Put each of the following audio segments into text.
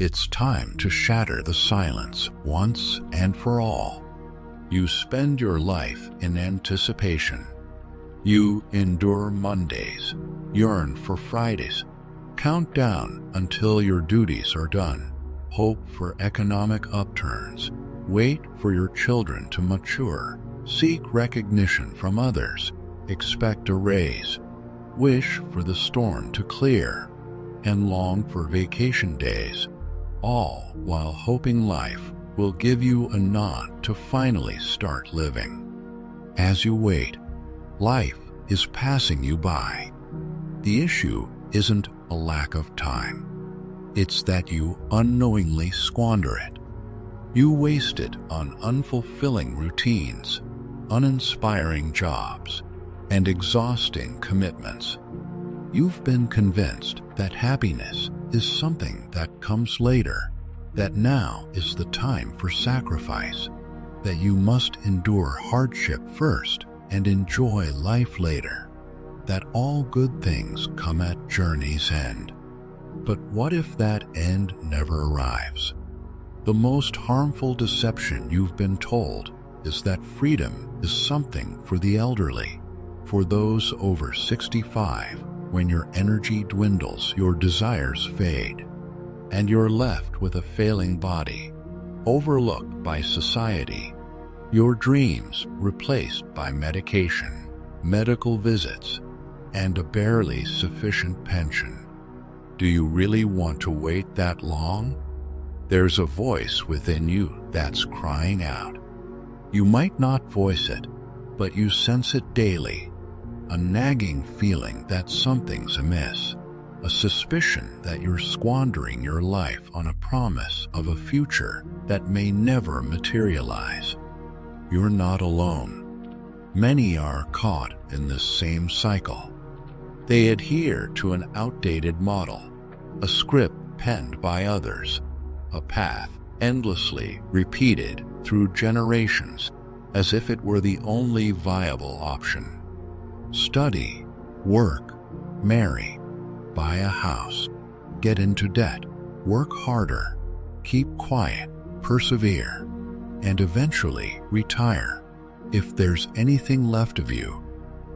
It's time to shatter the silence once and for all. You spend your life in anticipation. You endure Mondays, yearn for Fridays, count down until your duties are done, hope for economic upturns, wait for your children to mature, seek recognition from others, expect a raise, wish for the storm to clear, and long for vacation days, all while hoping life will give you a nod to finally start living. As you wait, life is passing you by. The issue isn't a lack of time. It's that you unknowingly squander it. You waste it on unfulfilling routines, uninspiring jobs, and exhausting commitments. You've been convinced that happiness is something that comes later, that now is the time for sacrifice, that you must endure hardship first and enjoy life later, that all good things come at journey's end. But what if that end never arrives? The most harmful deception you've been told is that freedom is something for the elderly, for those over 65, when your energy dwindles, your desires fade, and you're left with a failing body, overlooked by society, your dreams replaced by medication, medical visits, and a barely sufficient pension. Do you really want to wait that long? There's a voice within you that's crying out. You might not voice it, but you sense it daily. A nagging feeling that something's amiss, a suspicion that you're squandering your life on a promise of a future that may never materialize. You're not alone. Many are caught in this same cycle. They adhere to an outdated model, a script penned by others, a path endlessly repeated through generations as if it were the only viable option. Study, work, marry, buy a house, get into debt, work harder, keep quiet, persevere, and eventually retire. If there's anything left of you,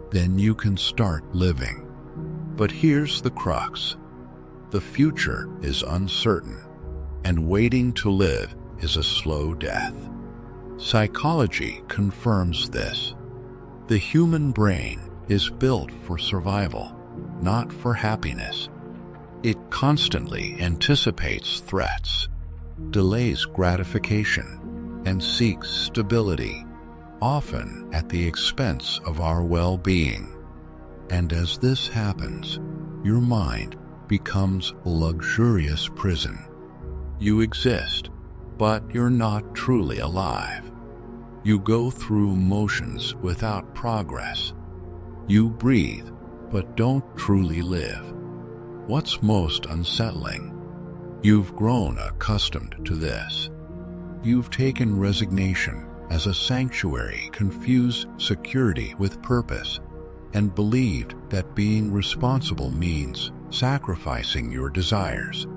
then you can start living. But here's the crux. The future is uncertain, and waiting to live is a slow death. Psychology confirms this. The human brain is built for survival, not for happiness. It constantly anticipates threats, delays gratification, and seeks stability, often at the expense of our well-being. And as this happens, your mind becomes a luxurious prison. You exist, but you're not truly alive. You go through motions without progress. You breathe, but don't truly live. What's most unsettling? You've grown accustomed to this. You've taken resignation as a sanctuary, confused security with purpose, and believed that being responsible means sacrificing your desires.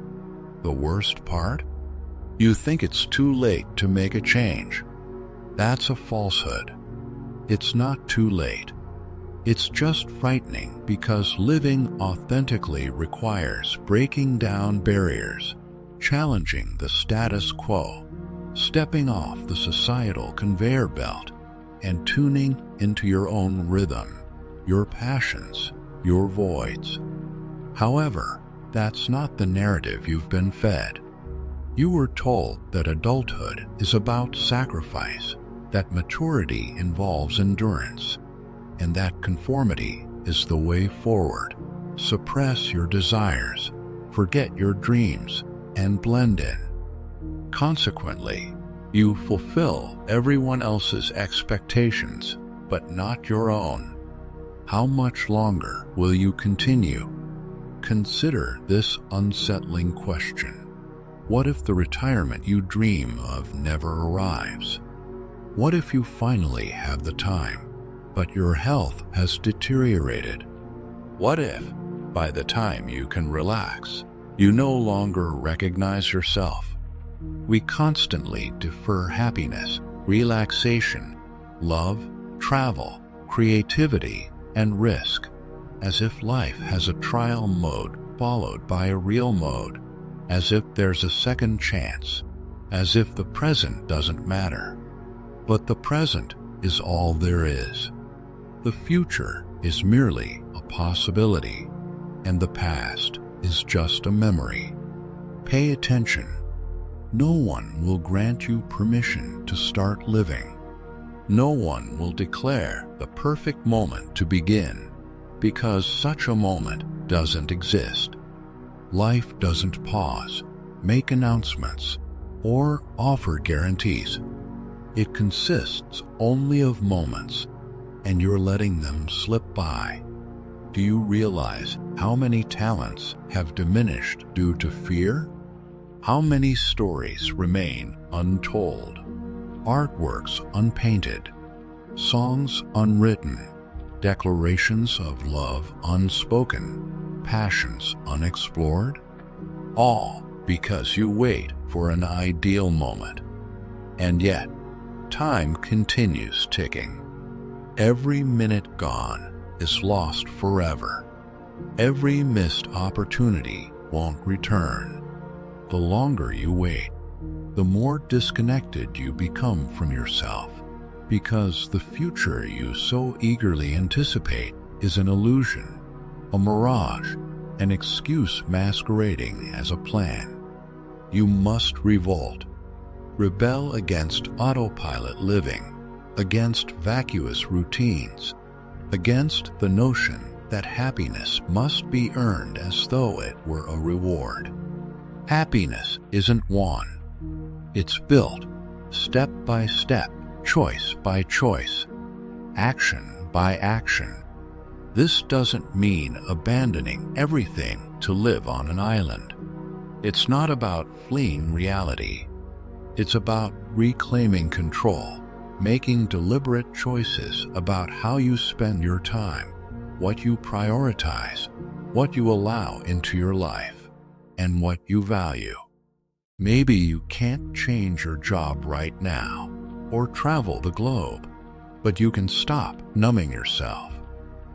The worst part? You think it's too late to make a change. That's a falsehood. It's not too late. It's just frightening because living authentically requires breaking down barriers, challenging the status quo, stepping off the societal conveyor belt, and tuning into your own rhythm, your passions, your voids. However, that's not the narrative you've been fed. You were told that adulthood is about sacrifice, that maturity involves endurance, and that conformity is the way forward. Suppress your desires, forget your dreams, and blend in. Consequently, you fulfill everyone else's expectations, but not your own. How much longer will you continue? Consider this unsettling question. What if the retirement you dream of never arrives? What if you finally have the time, but your health has deteriorated? What if, by the time you can relax, You no longer recognize yourself. We constantly defer happiness, relaxation, love, travel, creativity, and risk, as if life has a trial mode followed by a real mode, as if there's a second chance, as if the present doesn't matter. But the present is all there is. The future is merely a possibility, and the past is just a memory. Pay attention. No one will grant you permission to start living. No one will declare the perfect moment to begin, because such a moment doesn't exist. Life doesn't pause, make announcements, or offer guarantees. It consists only of moments, and you're letting them slip by. Do you realize how many talents have diminished due to fear? How many stories remain untold? Artworks unpainted, songs unwritten, declarations of love unspoken, passions unexplored? All because you wait for an ideal moment. And yet, time continues ticking. Every minute gone is lost forever. Every missed opportunity won't return. The longer you wait, the more disconnected you become from yourself, because the future you so eagerly anticipate is an illusion, a mirage, an excuse masquerading as a plan. You must revolt. Rebel against autopilot living, against vacuous routines, against the notion that happiness must be earned as though it were a reward. Happiness isn't won. It's built, step by step, choice by choice, action by action. This doesn't mean abandoning everything to live on an island. It's not about fleeing reality. It's about reclaiming control, making deliberate choices about how you spend your time, what you prioritize, what you allow into your life, and what you value. Maybe you can't change your job right now or travel the globe, but you can stop numbing yourself.